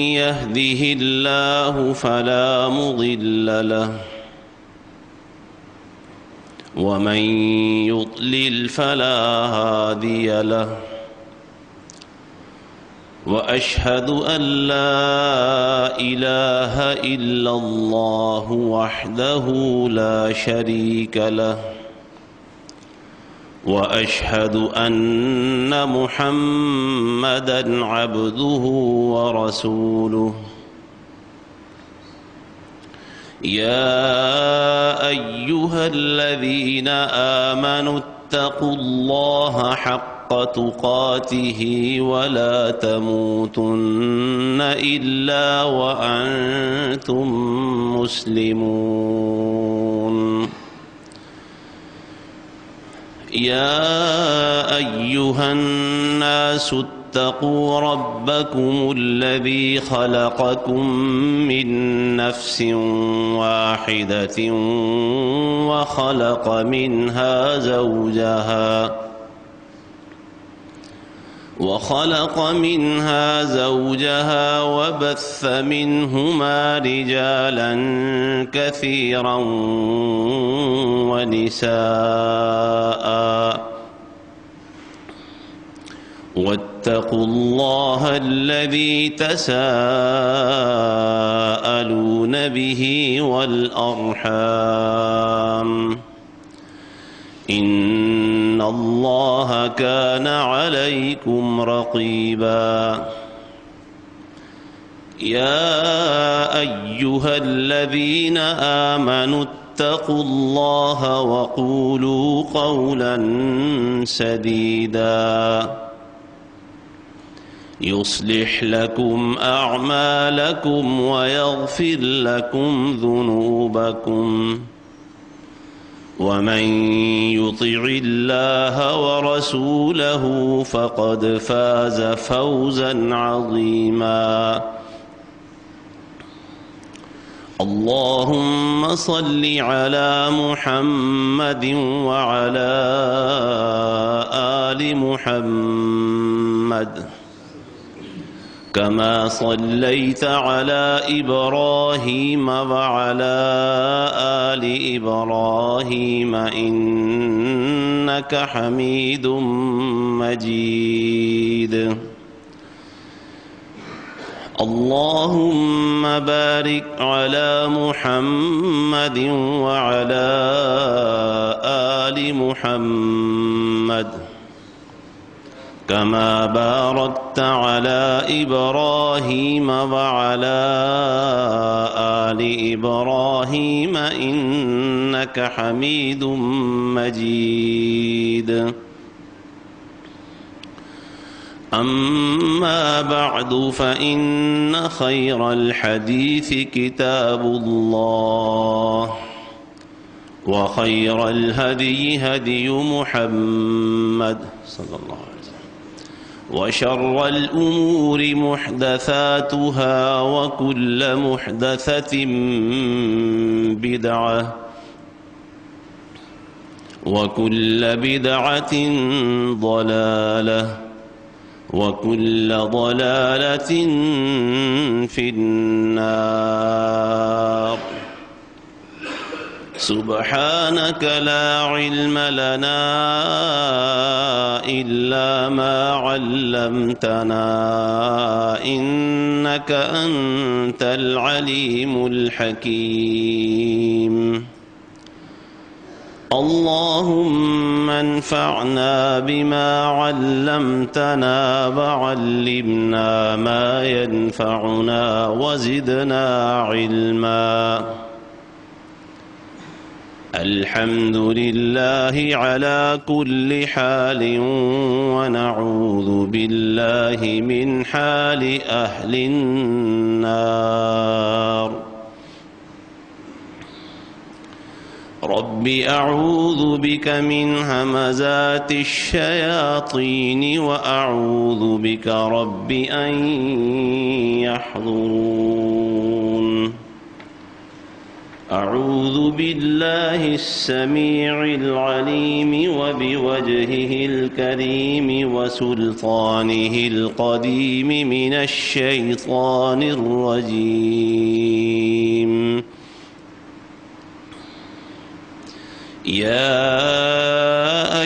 يهده الله فلا مضل له ومن يضلل فلا هادي له وأشهد أن لا إله إلا الله وحده لا شريك له وأشهد أن محمدًا عبده ورسوله يا أيها الذين آمنوا اتقوا الله حق تقاته ولا تموتن إلا وأنتم مسلمون يا أيها الناس اتقوا ربكم الذي خلقكم من نفس واحدة وخلق منها زوجها وبث منهما رجالا كثيرا ونساء واتقوا الله الذي تساءلون به والأرحام إن الله كان عليكم رقيبا يا أيها الذين آمنوا اتقوا الله وقولوا قولا سديدا يصلح لكم أعمالكم ويغفر لكم ذنوبكم ومن يطع الله ورسوله فقد فاز فوزا عظيما اللهم صل على محمد وعلى آل محمد كما صليت على إبراهيم وعلى آل إبراهيم إنك حميد مجيد اللهم بارك على محمد وعلى آل محمد كما باركت على إبراهيم وعلى آل إبراهيم إنك حميد مجيد أما بعد فإن خير الحديث كتاب الله وخير الهدي هدي محمد صلى الله عليه وسلم وشر الأمور محدثاتها وكل محدثة بدعة وكل بدعة ضلالة وكل ضلالة في النار سبحانك لا علم لنا إلا ما علمتنا إنك أنت العليم الحكيم اللهم انفعنا بما علمتنا وعلمنا ما ينفعنا وزدنا علما الحمد لله على كل حال ونعوذ بالله من حال أهل النار رب أعوذ بك من همزات الشياطين وأعوذ بك رب أن يحضرون أعوذ بالله السميع العليم وبوجهه الكريم وسلطانه القديم من الشيطان الرجيم يا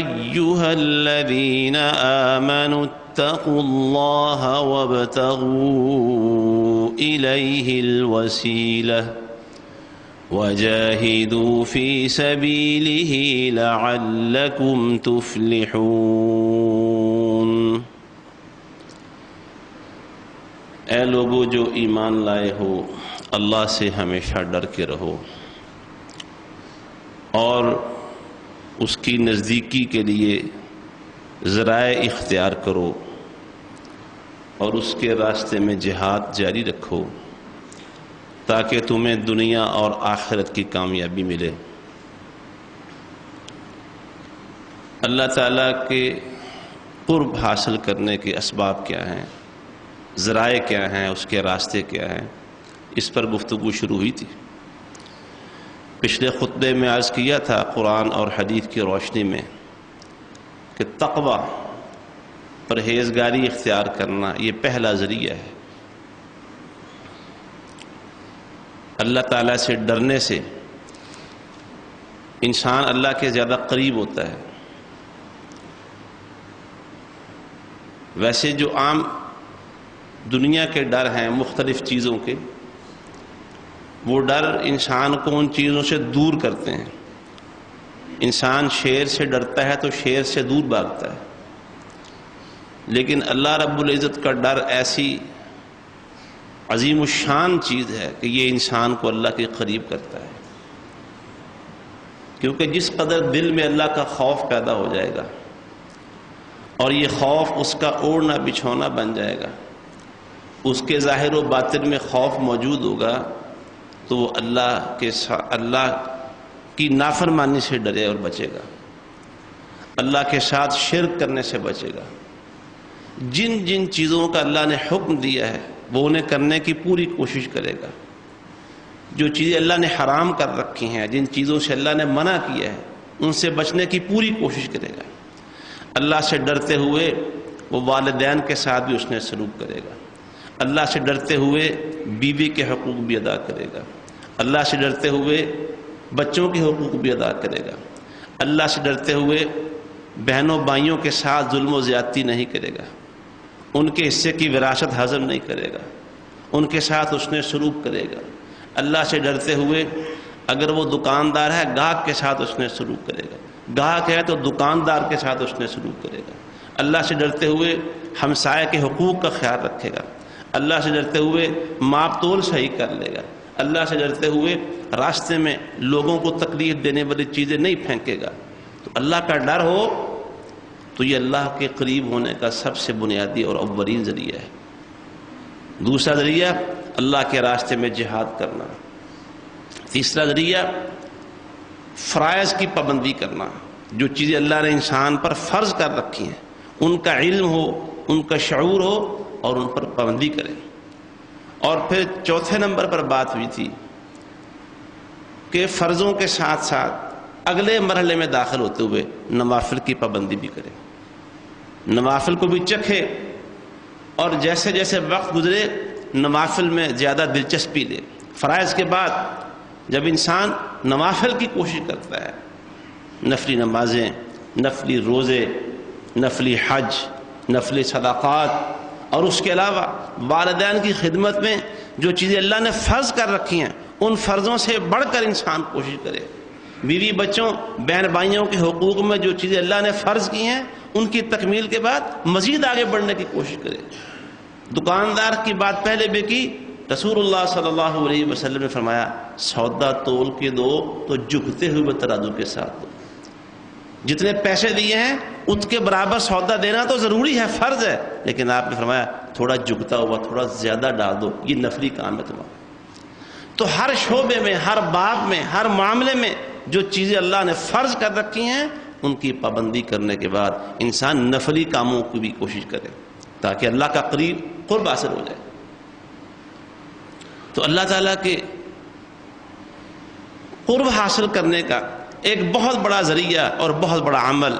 أيها الذين آمنوا اتقوا الله وابتغوا إليه الوسيلة وجاهدوا في سبيله لعلكم تفلحون۔ اے لوگو جو ایمان لائے ہو، اللہ سے ہمیشہ ڈر کے رہو اور اس کی نزدیکی کے لیے ذرائع اختیار کرو اور اس کے راستے میں جہاد جاری رکھو تاکہ تمہیں دنیا اور آخرت کی کامیابی ملے۔ اللہ تعالیٰ کے قرب حاصل کرنے کے اسباب کیا ہیں، ذرائع کیا ہیں، اس کے راستے کیا ہیں، اس پر گفتگو شروع ہوئی تھی۔ پچھلے خطبے میں عرض کیا تھا قرآن اور حدیث کی روشنی میں کہ تقوی، پرہیزگاری اختیار کرنا، یہ پہلا ذریعہ ہے۔ اللہ تعالیٰ سے ڈرنے سے انسان اللہ کے زیادہ قریب ہوتا ہے۔ ویسے جو عام دنیا کے ڈر ہیں مختلف چیزوں کے، وہ ڈر انسان کو ان چیزوں سے دور کرتے ہیں۔ انسان شیر سے ڈرتا ہے تو شیر سے دور بھاگتا ہے، لیکن اللہ رب العزت کا ڈر ایسی عظیم الشان چیز ہے کہ یہ انسان کو اللہ کے قریب کرتا ہے، کیونکہ جس قدر دل میں اللہ کا خوف پیدا ہو جائے گا اور یہ خوف اس کا اوڑھنا بچھونا بن جائے گا، اس کے ظاہر و باطن میں خوف موجود ہوگا، تو وہ اللہ کی نافرمانی سے ڈرے اور بچے گا، اللہ کے ساتھ شرک کرنے سے بچے گا۔ جن جن چیزوں کا اللہ نے حکم دیا ہے وہ انہیں کرنے کی پوری کوشش کرے گا۔ جو چیزیں اللہ نے حرام کر رکھی ہیں، جن چیزوں سے اللہ نے منع کیا ہے، ان سے بچنے کی پوری کوشش کرے گا۔ اللہ سے ڈرتے ہوئے وہ والدین کے ساتھ بھی اس نے سلوک کرے گا، اللہ سے ڈرتے ہوئے بیوی کے حقوق بھی ادا کرے گا، اللہ سے ڈرتے ہوئے بچوں کے حقوق بھی ادا کرے گا، اللہ سے ڈرتے ہوئے بہنوں بھائیوں کے ساتھ ظلم و زیادتی نہیں کرے گا، ان کے حصے کی وراثت ہضم نہیں کرے گا، ان کے ساتھ اس نے سلوک کرے گا۔ اللہ سے ڈرتے ہوئے اگر وہ دکاندار ہے، گاہک کے ساتھ اس نے سلوک کرے گا، گاہک ہے تو دکاندار کے ساتھ اس نے سلوک کرے گا۔ اللہ سے ڈرتے ہوئے ہمسائے کے حقوق کا خیال رکھے گا، اللہ سے ڈرتے ہوئے ماپ تول صحیح کر لے گا، اللہ سے ڈرتے ہوئے راستے میں لوگوں کو تکلیف دینے والی چیزیں نہیں پھینکے گا۔ تو اللہ کا ڈر ہو تو یہ اللہ کے قریب ہونے کا سب سے بنیادی اور اولین ذریعہ ہے۔ دوسرا ذریعہ اللہ کے راستے میں جہاد کرنا۔ تیسرا ذریعہ فرائض کی پابندی کرنا، جو چیزیں اللہ نے انسان پر فرض کر رکھی ہیں ان کا علم ہو، ان کا شعور ہو اور ان پر پابندی کرے۔ اور پھر چوتھے نمبر پر بات ہوئی تھی کہ فرضوں کے ساتھ ساتھ اگلے مرحلے میں داخل ہوتے ہوئے نوافل کی پابندی بھی کرے، نوافل کو بھی چکھے اور جیسے جیسے وقت گزرے نوافل میں زیادہ دلچسپی لے۔ فرائض کے بعد جب انسان نوافل کی کوشش کرتا ہے، نفلی نمازیں، نفلی روزے، نفلی حج، نفلی صدقات، اور اس کے علاوہ والدین کی خدمت میں جو چیزیں اللہ نے فرض کر رکھی ہیں ان فرضوں سے بڑھ کر انسان کوشش کرے، بیوی بچوں بہن بھائیوں کے حقوق میں جو چیزیں اللہ نے فرض کی ہیں ان کی تکمیل کے بعد مزید آگے بڑھنے کی کوشش کرے۔ دکاندار کی بات پہلے بھی کی، رسول اللہ صلی اللہ علیہ وسلم نے فرمایا سودا تول کے دو تو جھکتے ہوئے ترازو کے ساتھ دو۔ جتنے پیسے دیے ہیں اس کے برابر سودا دینا تو ضروری ہے، فرض ہے، لیکن آپ نے فرمایا تھوڑا جھکتا ہوا تھوڑا زیادہ ڈال دو، یہ نفلی کام ہے تمہارا۔ تو ہر شعبے میں، ہر باب میں، ہر معاملے میں جو چیزیں اللہ نے فرض کر رکھی ہیں ان کی پابندی کرنے کے بعد انسان نفلی کاموں کی بھی کوشش کرے تاکہ اللہ کا قرب حاصل ہو جائے۔ تو اللہ تعالیٰ کے قرب حاصل کرنے کا ایک بہت بڑا ذریعہ اور بہت بڑا عمل،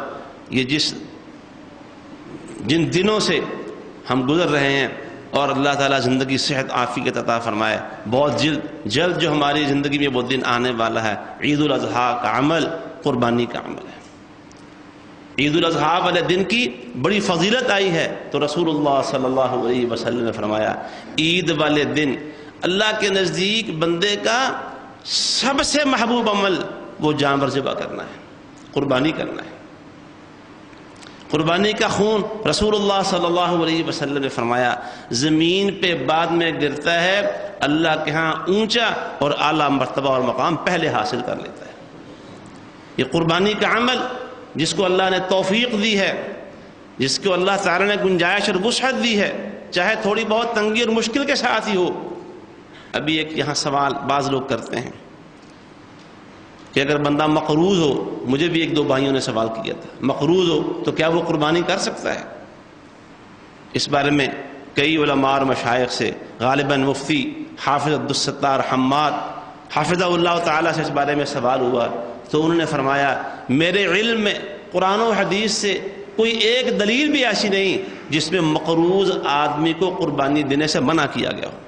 یہ جن دنوں سے ہم گزر رہے ہیں، اور اللہ تعالیٰ زندگی صحت عافیت عطا فرمائے، بہت جلد جو ہماری زندگی میں وہ دن آنے والا ہے، عید الاضحیٰ کا عمل قربانی کا عمل ہے۔ عید الاضحیٰ والے دن کی بڑی فضیلت آئی ہے، تو رسول اللہ صلی اللہ علیہ وسلم نے فرمایا عید والے دن اللہ کے نزدیک بندے کا سب سے محبوب عمل وہ جانور ذبح کرنا ہے، قربانی کرنا ہے۔ قربانی کا خون رسول اللہ صلی اللہ علیہ وسلم نے فرمایا زمین پہ بعد میں گرتا ہے، اللہ کے ہاں اونچا اور اعلیٰ مرتبہ اور مقام پہلے حاصل کر لیتا ہے۔ یہ قربانی کا عمل جس کو اللہ نے توفیق دی ہے، جس کو اللہ تعالیٰ نے گنجائش اور وسعت دی ہے، چاہے تھوڑی بہت تنگی اور مشکل کے ساتھ ہی ہو۔ ابھی ایک یہاں سوال بعض لوگ کرتے ہیں کہ اگر بندہ مقروض ہو، مجھے بھی ایک دو بھائیوں نے سوال کیا تھا، مقروض ہو تو کیا وہ قربانی کر سکتا ہے؟ اس بارے میں کئی علماء اور مشائخ سے، غالباً مفتی حافظ عبدالستار حماد حافظہ اللہ تعالیٰ سے اس بارے میں سوال ہوا، تو انہوں نے فرمایا میرے علم میں قرآن و حدیث سے کوئی ایک دلیل بھی ایسی نہیں جس میں مقروض آدمی کو قربانی دینے سے منع کیا گیا ہو۔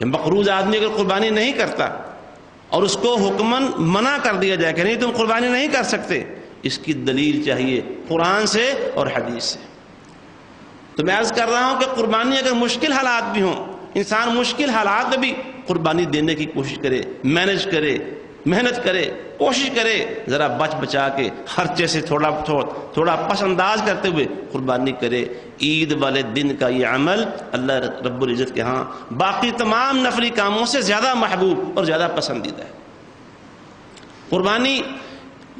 مقروض آدمی اگر قربانی نہیں کرتا اور اس کو حکماً منع کر دیا جائے کہ نہیں تم قربانی نہیں کر سکتے، اس کی دلیل چاہیے قرآن سے اور حدیث سے۔ تو میں عرض کر رہا ہوں کہ قربانی اگر مشکل حالات بھی ہوں، انسان مشکل حالات میں بھی قربانی دینے کی کوشش کرے، مینج کرے، محنت کرے، کوشش کرے، ذرا بچ بچا کے خرچے سے تھوڑا پس انداز کرتے ہوئے قربانی کرے۔ عید والے دن کا یہ عمل اللہ رب العزت کے ہاں باقی تمام نفلی کاموں سے زیادہ محبوب اور زیادہ پسندیدہ ہے۔ قربانی،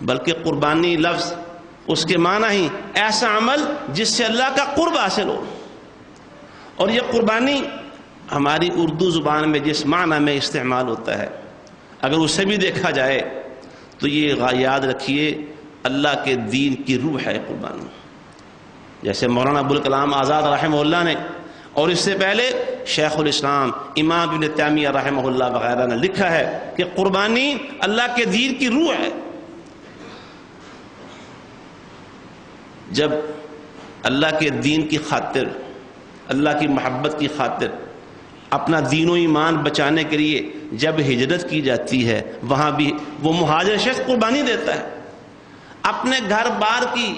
بلکہ قربانی لفظ اس کے معنی ہی ایسا عمل جس سے اللہ کا قرب حاصل ہو، اور یہ قربانی ہماری اردو زبان میں جس معنی میں استعمال ہوتا ہے، اگر اسے بھی دیکھا جائے تو یہ یاد رکھیے اللہ کے دین کی روح ہے قربانی۔ جیسے مولانا ابوالکلام آزاد رحمہ اللہ نے، اور اس سے پہلے شیخ الاسلام امام ابن تیمیہ رحمہ اللہ وغیرہ نے لکھا ہے کہ قربانی اللہ کے دین کی روح ہے۔ جب اللہ کے دین کی خاطر، اللہ کی محبت کی خاطر اپنا دین و ایمان بچانے کے لیے جب ہجرت کی جاتی ہے، وہاں بھی وہ مہاجر شخص قربانی دیتا ہے، اپنے گھر بار کی،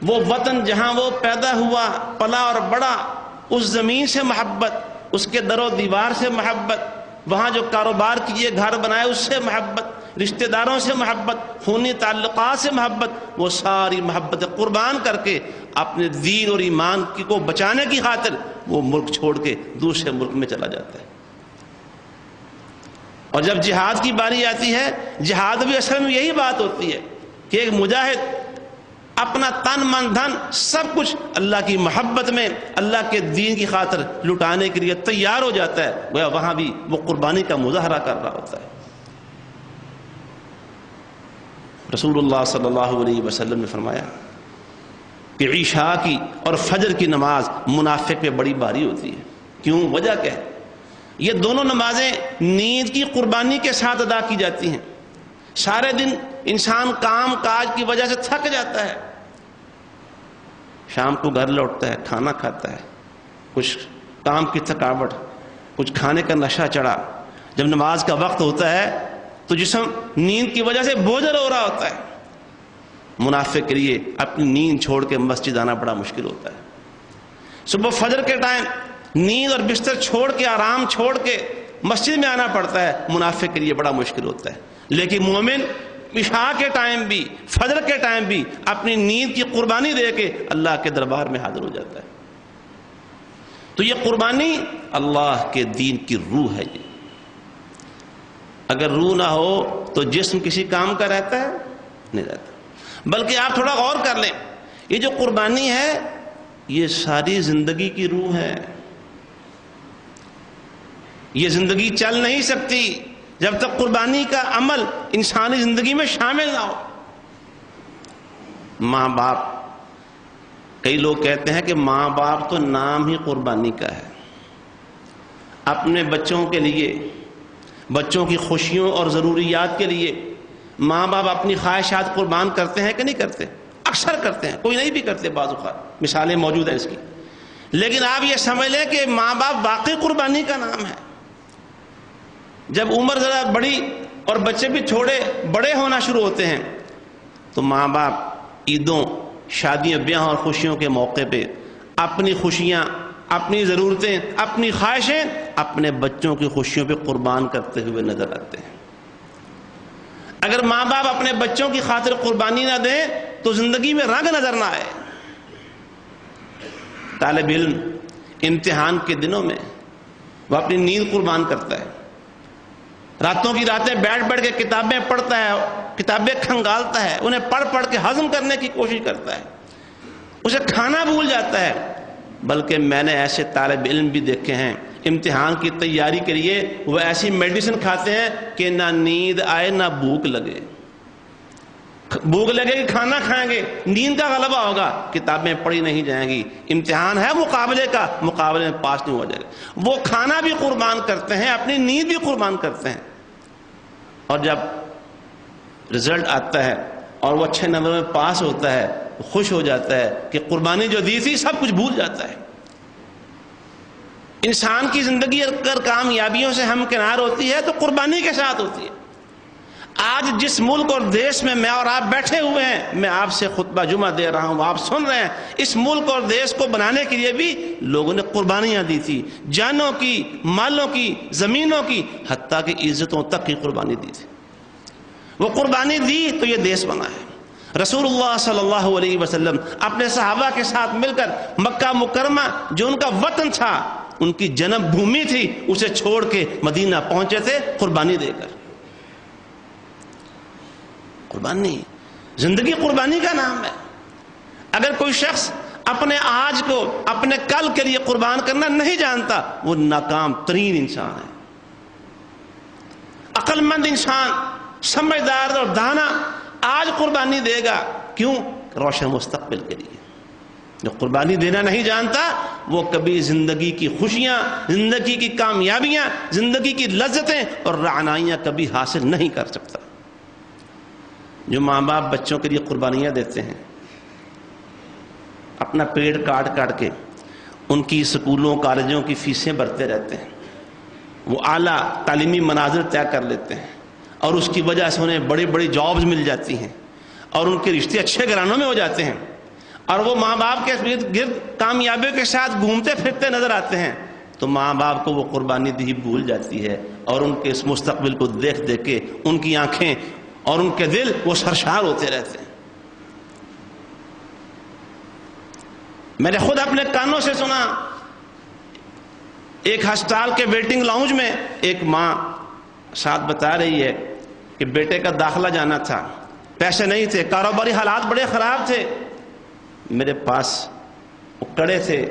وہ وطن جہاں وہ پیدا ہوا پلا اور بڑا، اس زمین سے محبت، اس کے در و دیوار سے محبت، وہاں جو کاروبار کیے گھر بنائے اس سے محبت، رشتہ داروں سے محبت، خونی تعلقات سے محبت، وہ ساری محبت قربان کر کے اپنے دین اور ایمان کو بچانے کی خاطر وہ ملک چھوڑ کے دوسرے ملک میں چلا جاتا ہے۔ اور جب جہاد کی باری آتی ہے، جہاد بھی اصل میں یہی بات ہوتی ہے کہ ایک مجاہد اپنا تن من دھن سب کچھ اللہ کی محبت میں، اللہ کے دین کی خاطر لٹانے کے لیے تیار ہو جاتا ہے، گویا وہاں بھی وہ قربانی کا مظاہرہ کر رہا ہوتا ہے۔ رسول اللہ صلی اللہ علیہ وسلم نے فرمایا کہ عشاء کی اور فجر کی نماز منافق پہ بڑی بھاری ہوتی ہے۔ کیوں؟ وجہ کیا ہے؟ یہ دونوں نمازیں نیند کی قربانی کے ساتھ ادا کی جاتی ہیں۔ سارے دن انسان کام کاج کی وجہ سے تھک جاتا ہے، شام کو گھر لوٹتا ہے، کھانا کھاتا ہے، کچھ کام کی تھکاوٹ، کچھ کھانے کا نشہ چڑھا، جب نماز کا وقت ہوتا ہے تو جسم نیند کی وجہ سے بوجھل ہو رہا ہوتا ہے۔ منافق کے لیے اپنی نیند چھوڑ کے مسجد آنا بڑا مشکل ہوتا ہے۔ صبح فجر کے ٹائم نیند اور بستر چھوڑ کے، آرام چھوڑ کے مسجد میں آنا پڑتا ہے، منافق کے لیے بڑا مشکل ہوتا ہے۔ لیکن مومن عشاء کے ٹائم بھی، فجر کے ٹائم بھی اپنی نیند کی قربانی دے کے اللہ کے دربار میں حاضر ہو جاتا ہے۔ تو یہ قربانی اللہ کے دین کی روح ہے۔ یہ اگر روح نہ ہو تو جسم کسی کام کا رہتا ہے؟ نہیں رہتا۔ بلکہ آپ تھوڑا غور کر لیں، یہ جو قربانی ہے یہ ساری زندگی کی روح ہے۔ یہ زندگی چل نہیں سکتی جب تک قربانی کا عمل انسانی زندگی میں شامل نہ ہو۔ ماں باپ، کئی لوگ کہتے ہیں کہ ماں باپ تو نام ہی قربانی کا ہے۔ اپنے بچوں کے لیے بچوں کی خوشیوں اور ضروریات کے لیے ماں باپ اپنی خواہشات قربان کرتے ہیں کہ نہیں کرتے؟ اکثر کرتے ہیں، کوئی نہیں بھی کرتے، بعض اوقات مثالیں موجود ہیں اس کی. لیکن آپ یہ سمجھ لیں کہ ماں باپ واقعی قربانی کا نام ہے. جب عمر ذرا بڑی اور بچے بھی تھوڑے بڑے ہونا شروع ہوتے ہیں تو ماں باپ عیدوں، شادیوں، بیاہ اور خوشیوں کے موقع پہ اپنی خوشیاں، اپنی ضرورتیں، اپنی خواہشیں اپنے بچوں کی خوشیوں پہ قربان کرتے ہوئے نظر آتے ہیں. اگر ماں باپ اپنے بچوں کی خاطر قربانی نہ دیں تو زندگی میں رنگ نظر نہ آئے. طالب علم امتحان کے دنوں میں وہ اپنی نیند قربان کرتا ہے، راتوں کی راتیں بیٹھ بیٹھ کے کتابیں پڑھتا ہے، کتابیں کھنگالتا ہے، انہیں پڑھ پڑھ کے ہضم کرنے کی کوشش کرتا ہے، اسے کھانا بھول جاتا ہے. بلکہ میں نے ایسے طالب علم بھی دیکھے ہیں امتحان کی تیاری کے لیے وہ ایسی میڈیسن کھاتے ہیں کہ نہ نیند آئے نہ بھوک لگے. بھوک لگے کہ کھانا کھائیں گے، نیند کا غلبہ ہوگا، کتابیں پڑھی نہیں جائیں گی، امتحان ہے مقابلے کا، مقابلے میں پاس نہیں ہو جائے گا. وہ کھانا بھی قربان کرتے ہیں، اپنی نیند بھی قربان کرتے ہیں. اور جب رزلٹ آتا ہے اور وہ اچھے نمبر میں پاس ہوتا ہے، خوش ہو جاتا ہے کہ قربانی جو دی تھی سب کچھ بھول جاتا ہے. انسان کی زندگی اگر کامیابیوں سے ہمکنار ہوتی ہے تو قربانی کے ساتھ ہوتی ہے. آج جس ملک اور دیش میں میں اور آپ بیٹھے ہوئے ہیں، میں آپ سے خطبہ جمعہ دے رہا ہوں، آپ سن رہے ہیں، اس ملک اور دیش کو بنانے کے لیے بھی لوگوں نے قربانیاں دی تھی، جانوں کی، مالوں کی، زمینوں کی، حتیٰ کہ عزتوں تک کی قربانی دی تھی. وہ قربانی دی تو یہ دیش بنا ہے. رسول اللہ صلی اللہ علیہ وسلم اپنے صحابہ کے ساتھ مل کر مکہ مکرمہ جو ان کا وطن تھا، ان کی جنم بھومی تھی، اسے چھوڑ کے مدینہ پہنچے تھے قربانی دے کر. قربانی، زندگی قربانی کا نام ہے. اگر کوئی شخص اپنے آج کو اپنے کل کے لیے قربان کرنا نہیں جانتا وہ ناکام ترین انسان ہے. عقل مند انسان، سمجھدار اور دانا آج قربانی دے گا. کیوں؟ روشن مستقبل کے لیے. جو قربانی دینا نہیں جانتا وہ کبھی زندگی کی خوشیاں، زندگی کی کامیابیاں، زندگی کی لذتیں اور رعنائیاں کبھی حاصل نہیں کر سکتا. جو ماں باپ بچوں کے لیے قربانیاں دیتے ہیں، اپنا پیٹ کاٹ کاٹ کے ان کی سکولوں کالجوں کی فیسیں بھرتے رہتے ہیں، وہ اعلیٰ تعلیمی مناظر طے کر لیتے ہیں اور اس کی وجہ سے انہیں بڑی بڑی جابز مل جاتی ہیں اور ان کے رشتے اچھے گھرانوں میں ہو جاتے ہیں، اور وہ ماں باپ کے گرد کامیابیوں کے ساتھ گھومتے پھرتے نظر آتے ہیں، تو ماں باپ کو وہ قربانی دی بھول جاتی ہے اور ان کے اس مستقبل کو دیکھ دیکھ کے ان کی آنکھیں اور ان کے دل وہ سرشار ہوتے رہتے ہیں. میں نے خود اپنے کانوں سے سنا، ایک ہسپتال کے ویٹنگ لاؤنج میں ایک ماں ساتھ بتا رہی ہے کہ بیٹے کا داخلہ جانا تھا، پیسے نہیں تھے، کاروباری حالات بڑے خراب تھے، میرے پاس وہ کڑے تھے،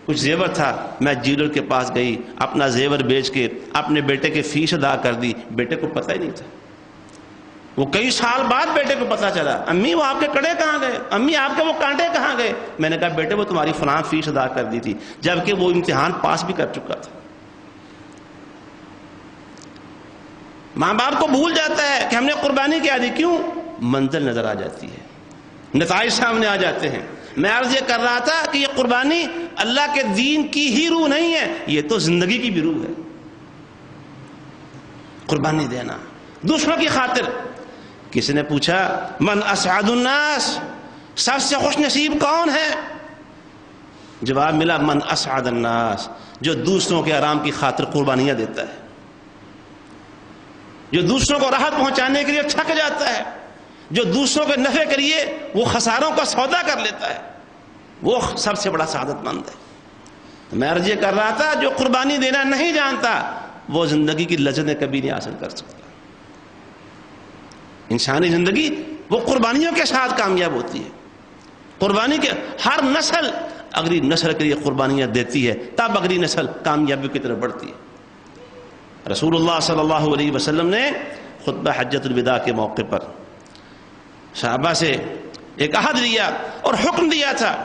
کچھ زیور تھا، میں جیولر کے پاس گئی، اپنا زیور بیچ کے اپنے بیٹے کی فیس ادا کر دی. بیٹے کو پتہ ہی نہیں تھا. وہ کئی سال بعد بیٹے کو پتا چلا، امی وہ آپ کے کڑے کہاں گئے، امی آپ کے وہ کانٹے کہاں گئے. میں نے کہا بیٹے وہ تمہاری فلاں فیس ادا کر دی تھی، جبکہ وہ امتحان پاس بھی کر چکا تھا. ماں باپ کو بھول جاتا ہے کہ ہم نے قربانی کیا دی. کیوں؟ منزل نظر آ جاتی ہے، نتائج سامنے آ جاتے ہیں. میں عرض یہ کر رہا تھا کہ یہ قربانی اللہ کے دین کی ہی روح نہیں ہے، یہ تو زندگی کی بھی روح ہے. قربانی دینا دوسروں کی خاطر. کسی نے پوچھا من اسعد الناس، سب سے خوش نصیب کون ہے؟ جواب ملا من اسعد الناس، جو دوسروں کے آرام کی خاطر قربانیاں دیتا ہے، جو دوسروں کو راحت پہنچانے کے لیے تھک جاتا ہے، جو دوسروں کے نفع کے لیے وہ خساروں کا سودا کر لیتا ہے، وہ سب سے بڑا سعادت مند ہے. میں عرض یہ کر رہا تھا جو قربانی دینا نہیں جانتا وہ زندگی کی لذتیں کبھی نہیں حاصل کر سکتا. انسانی زندگی وہ قربانیوں کے ساتھ کامیاب ہوتی ہے. قربانی کے ہر نسل اگلی نسل کے لیے قربانیاں دیتی ہے، تب اگلی نسل کامیابی کی طرف بڑھتی ہے. رسول اللہ صلی اللہ علیہ وسلم نے خطبہ حجۃ الوداع کے موقع پر صحابہ سے ایک عہد لیا اور حکم دیا تھا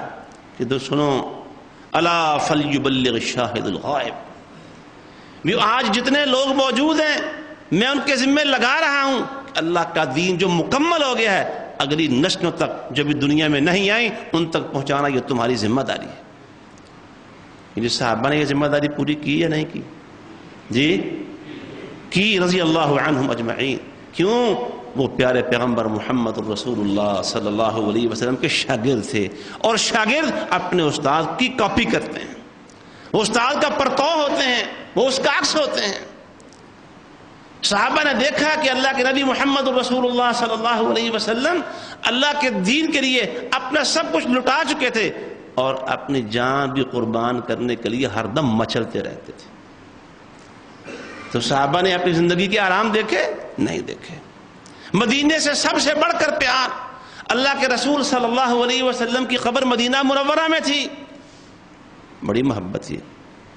کہ سنو، الا فلیبلغ الشاہد الغائب. آج جتنے لوگ موجود ہیں میں ان کے ذمے لگا رہا ہوں. اللہ کا دین جو مکمل ہو گیا ہے اگلی نسلوں تک جو بھی دنیا میں نہیں آئیں ان تک پہنچانا یہ تمہاری ذمہ داری ہے. یہ صحابہ نے یہ ذمہ داری پوری کی یا نہیں کی؟ جی کی، رضی اللہ عنہم اجمعین. کیوں؟ وہ پیارے پیغمبر محمد الرسول اللہ صلی اللہ علیہ وسلم کے شاگرد تھے، اور شاگرد اپنے استاد کی کاپی کرتے ہیں، وہ استاد کا پرتو ہوتے ہیں، وہ اس کا عکس ہوتے ہیں. صحابہ نے دیکھا کہ اللہ کے نبی محمد الرسول اللہ صلی اللہ علیہ وسلم اللہ کے دین کے لیے اپنا سب کچھ لٹا چکے تھے اور اپنی جان بھی قربان کرنے کے لیے ہر دم مچلتے رہتے تھے. تو صحابہ نے اپنی زندگی کے آرام دیکھے؟ نہیں دیکھے. مدینے سے سب سے بڑھ کر پیار اللہ کے رسول صلی اللہ علیہ وسلم کی قبر مدینہ منورہ میں تھی. بڑی محبت تھی.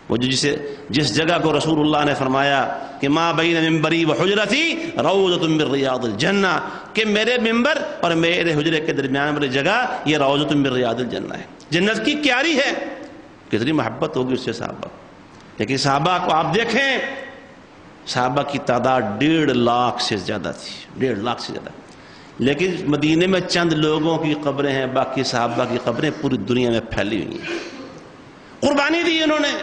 وہ جس جگہ کو رسول اللہ نے فرمایا کہ ما بین ممبری و حجرتی روضۃ من ریاض الجنہ، کہ میرے ممبر اور میرے حجرے کے درمیان والی جگہ یہ روضۃ من ریاض الجنہ ہے، جنت کی کیاری ہے. کتنی محبت ہوگی اس سے صحابہ. لیکن صحابہ کو آپ دیکھیں، صحابہ کی تعداد 1.5 لاکھ سے زیادہ تھی، 1.5 لاکھ سے زیادہ. لیکن مدینے میں چند لوگوں کی قبریں ہیں، باقی صحابہ کی قبریں پوری دنیا میں پھیلی ہوئی ہیں. قربانی دی انہوں نے،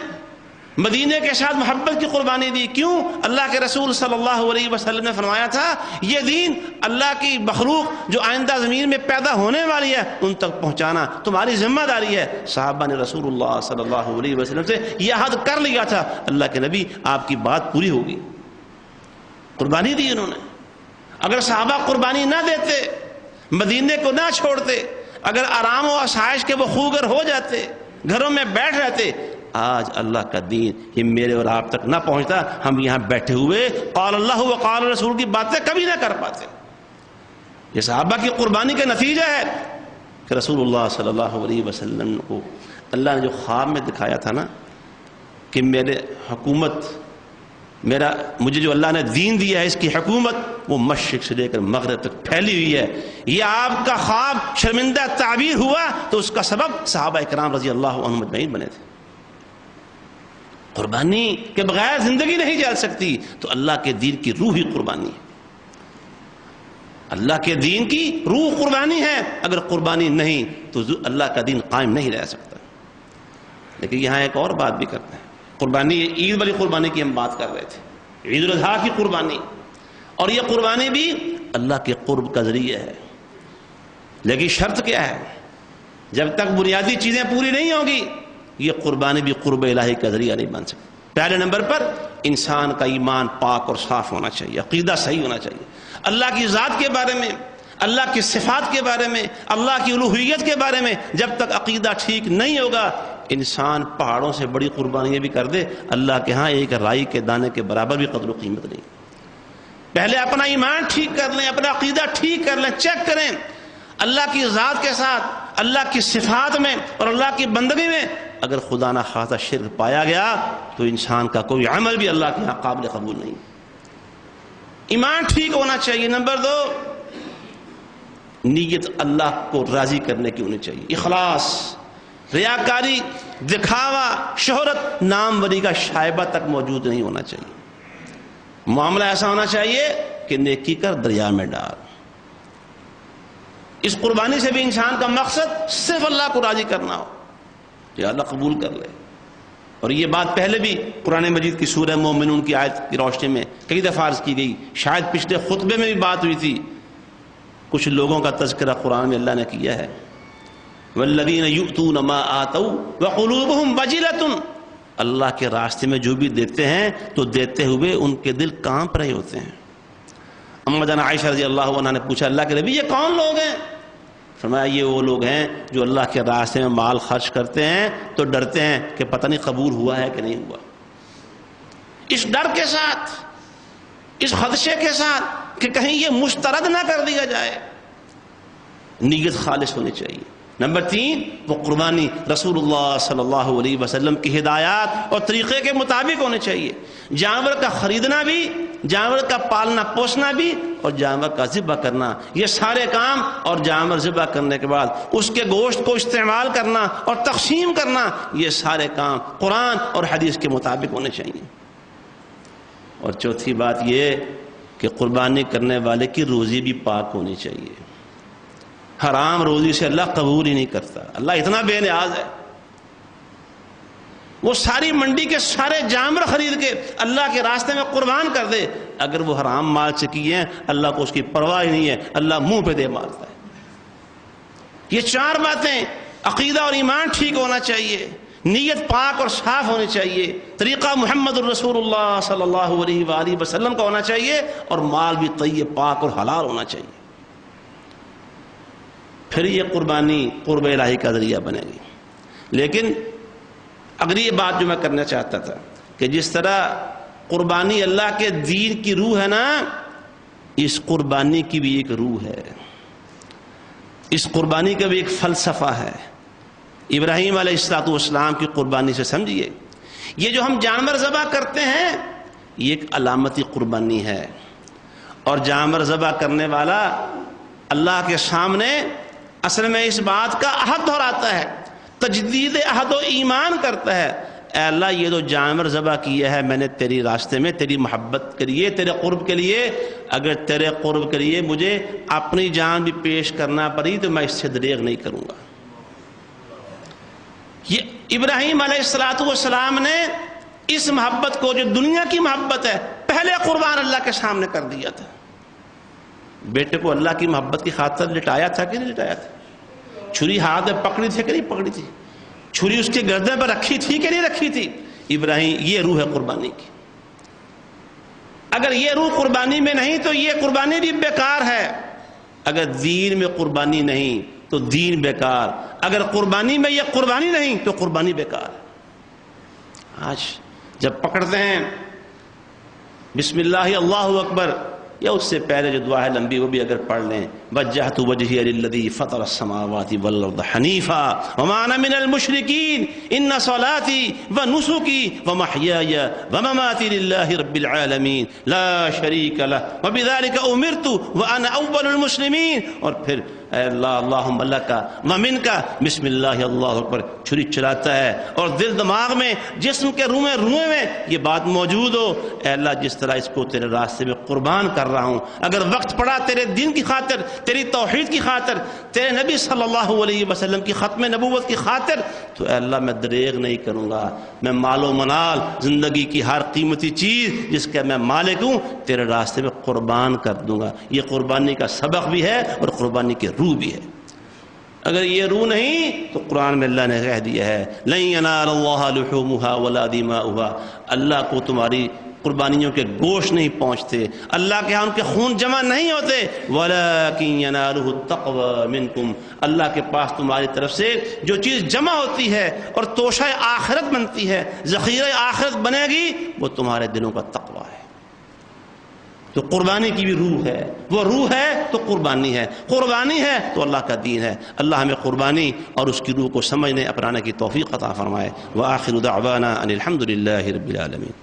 مدینے کے ساتھ محبت کی قربانی دی. کیوں؟ اللہ کے رسول صلی اللہ علیہ وسلم نے فرمایا تھا یہ دین اللہ کی مخلوق جو آئندہ زمین میں پیدا ہونے والی ہے ان تک پہنچانا تمہاری ذمہ داری ہے. صحابہ نے رسول اللہ صلی اللہ علیہ وسلم سے یہ عہد کر لیا تھا، اللہ کے نبی آپ کی بات پوری ہوگی. قربانی دی انہوں نے. اگر صحابہ قربانی نہ دیتے، مدینے کو نہ چھوڑتے، اگر آرام و آسائش کے وہ خوگر ہو جاتے، گھروں میں بیٹھ رہتے، آج اللہ کا دین یہ میرے اور آپ تک نہ پہنچتا. ہم یہاں بیٹھے ہوئے قال اللہ و قال رسول کی باتیں کبھی نہ کر پاتے. یہ صحابہ کی قربانی کا نتیجہ ہے کہ رسول اللہ صلی اللہ علیہ وسلم کو اللہ نے جو خواب میں دکھایا تھا نا کہ میرے حکومت، مجھے جو اللہ نے دین دیا ہے اس کی حکومت وہ مشرق سے لے کر مغرب تک پھیلی ہوئی ہے، یہ آپ کا خواب شرمندہ تعبیر ہوا تو اس کا سبب صحابہ اکرام رضی اللہ عنہم اجمعین بنے تھے. قربانی کے بغیر زندگی نہیں جا سکتی. تو اللہ کے دین کی روح ہی قربانی ہے، اللہ کے دین کی روح قربانی ہے. اگر قربانی نہیں تو اللہ کا دین قائم نہیں رہ سکتا. لیکن یہاں ایک اور بات بھی کرتے ہیں. قربانی، عید والی قربانی کی ہم بات کر رہے تھے، عید الاضحیٰ کی قربانی، اور یہ قربانی بھی اللہ کے قرب کا ذریعہ ہے. لیکن شرط کیا ہے؟ جب تک بنیادی چیزیں پوری نہیں ہوں گی یہ قربانی بھی قرب الہی کا ذریعہ نہیں بن سکتی. پہلے نمبر پر انسان کا ایمان پاک اور صاف ہونا چاہیے، عقیدہ صحیح ہونا چاہیے. اللہ کی ذات کے بارے میں، اللہ کی صفات کے بارے میں، اللہ کی الوہیت کے بارے میں جب تک عقیدہ ٹھیک نہیں ہوگا انسان پہاڑوں سے بڑی قربانیاں بھی کر دے، اللہ کے ہاں ایک رائی کے دانے کے برابر بھی قدر و قیمت نہیں. پہلے اپنا ایمان ٹھیک کر لیں، اپنا عقیدہ ٹھیک کر لیں، چیک کریں اللہ کی ذات کے ساتھ، اللہ کی صفات میں اور اللہ کی بندگی میں اگر خدا نہ خواستہ شرک پایا گیا تو انسان کا کوئی عمل بھی اللہ کے ہاں قابل قبول نہیں. ایمان ٹھیک ہونا چاہیے. نمبر 2، نیت اللہ کو راضی کرنے کی ہونی چاہیے، اخلاص. ریاکاری، دکھاوا، شہرت، ناموری کا شائبہ تک موجود نہیں ہونا چاہیے. معاملہ ایسا ہونا چاہیے کہ نیکی کر دریا میں ڈال. اس قربانی سے بھی انسان کا مقصد صرف اللہ کو راضی کرنا ہو کہ اللہ قبول کر لے. اور یہ بات پہلے بھی قرآن مجید کی سورہ مومنون کی آیت کی روشنی میں کئی دفعہ عرض کی گئی، شاید پچھلے خطبے میں بھی بات ہوئی تھی. کچھ لوگوں کا تذکرہ قرآن میں اللہ نے کیا ہے، والذین یؤتون ما آتوا وقلوبہم وجلۃ. اللہ کے راستے میں جو بھی دیتے ہیں تو دیتے ہوئے ان کے دل کانپ رہے ہوتے ہیں. اما جان عائشہ رضی اللہ عنہا نے پوچھا اللہ کے نبی یہ کون لوگ ہیں؟ فرمایا یہ وہ لوگ ہیں جو اللہ کے راستے میں مال خرچ کرتے ہیں تو ڈرتے ہیں کہ پتہ نہیں قبول ہوا ہے کہ نہیں ہوا. اس ڈر کے ساتھ، اس خدشے کے ساتھ کہ کہیں یہ مسترد نہ کر دیا جائے، نیت خالص ہونی چاہیے. نمبر 3، وہ قربانی رسول اللہ صلی اللہ علیہ وسلم کی ہدایات اور طریقے کے مطابق ہونے چاہیے. جانور کا خریدنا بھی، جانور کا پالنا پوسنا بھی اور جانور کا ذبح کرنا، یہ سارے کام، اور جانور ذبح کرنے کے بعد اس کے گوشت کو استعمال کرنا اور تقسیم کرنا، یہ سارے کام قرآن اور حدیث کے مطابق ہونے چاہیے. اور چوتھی بات یہ کہ قربانی کرنے والے کی روزی بھی پاک ہونی چاہیے. حرام روزی سے اللہ قبول ہی نہیں کرتا. اللہ اتنا بے نیاز ہے، وہ ساری منڈی کے سارے جانور خرید کے اللہ کے راستے میں قربان کر دے، اگر وہ حرام مال سے کیے ہیں اللہ کو اس کی پرواہ ہی نہیں ہے، اللہ منہ پہ دے مارتا ہے. یہ 4 باتیں، عقیدہ اور ایمان ٹھیک ہونا چاہیے، نیت پاک اور صاف ہونی چاہیے، طریقہ محمد الرسول اللہ صلی اللہ علیہ وآلہ وسلم کا ہونا چاہیے، اور مال بھی طیب پاک اور حلال ہونا چاہیے. پھر یہ قربانی قرب الہی کا ذریعہ بنے گی. لیکن اگر یہ بات جو میں کرنا چاہتا تھا کہ جس طرح قربانی اللہ کے دین کی روح ہے نا، اس قربانی کی بھی ایک روح ہے، اس قربانی کا بھی ایک فلسفہ ہے. ابراہیم علیہ السلام کی قربانی سے سمجھیے، یہ جو ہم جانور ذبح کرتے ہیں یہ ایک علامتی قربانی ہے، اور جانور ذبح کرنے والا اللہ کے سامنے اصل میں اس بات کا عہد دہراتا ہے، تجدید عہد و ایمان کرتا ہے. اے اللہ یہ جو جانور ذبح کیا ہے میں نے تیری راستے میں، تیری محبت کے لیے، تیرے قرب کے لیے، اگر تیرے قرب کے لیے مجھے اپنی جان بھی پیش کرنا پڑی تو میں اس سے دریغ نہیں کروں گا. یہ ابراہیم علیہ السلام نے اس محبت کو جو دنیا کی محبت ہے پہلے قربان اللہ کے سامنے کر دیا تھا. بیٹے کو اللہ کی محبت کی خاطر لٹایا تھا کہ نہیں لٹایا تھا؟ چھری ہاتھ میں پکڑی تھی کہ نہیں پکڑی تھی؟ چھری اس کے گردن پر رکھی تھی کہ نہیں رکھی تھی؟ ابراہیم، یہ روح ہے قربانی کی. اگر یہ روح قربانی میں نہیں تو یہ قربانی بھی بیکار ہے. اگر دین میں قربانی نہیں تو دین بیکار، اگر قربانی میں یہ قربانی نہیں تو قربانی بیکار. آج جب پکڑتے ہیں بسم اللہ اللہ اکبر، یا اس سے پہلے جو دعا ہے لمبی وہ بھی اگر پڑھ لیں، وجہت وجہی للذی فطر السماوات والارض حنیفا وما انا من المشرکین ان صلاتی ونسکی ومحیای ومماتی للہ رب العالمین لا شریک لہ وبذلک امرت وانا اول المسلمین. اور پھر اے اللہ اللہم اللہ کا ومن کا بسم اللہ اللہ اکبر چھری چلاتا ہے، اور دل دماغ میں جسم کے روئیں میں یہ بات موجود ہو، اے اللہ جس طرح اس کو تیرے راستے میں قربان کر رہا ہوں، اگر وقت پڑا تیرے دین کی خاطر، تیری توحید کی خاطر، تیرے نبی صلی اللہ علیہ وسلم کی ختم نبوت کی خاطر، تو اے اللہ میں دریغ نہیں کروں گا. میں مال و منال، زندگی کی ہر قیمتی چیز جس کا میں مالک ہوں تیرے راستے میں قربان کر دوں گا. یہ قربانی کا سبق بھی ہے اور قربانی کی روح بھی ہے. اگر یہ روح نہیں تو قرآن میں اللہ نے کہہ دیا ہے لن ینال اللہ لحومها ولا دماؤها، اللہ کو تمہاری قربانیوں کے گوشت نہیں پہنچتے، اللہ کے ہاں ان کے خون جمع نہیں ہوتے، ولیکن ینالہ التقوی منکم، اللہ کے پاس تمہاری طرف سے جو چیز جمع ہوتی ہے اور توشہ آخرت بنتی ہے، ذخیرہ آخرت بنے گی، وہ تمہارے دلوں کا تقوی ہے. تو قربانی کی بھی روح ہے، وہ روح ہے تو قربانی ہے، قربانی ہے تو اللہ کا دین ہے. اللہ ہمیں قربانی اور اس کی روح کو سمجھنے اپنانے کی توفیق عطا فرمائے. وآخر دعوانا ان الحمد للہ رب العالمین.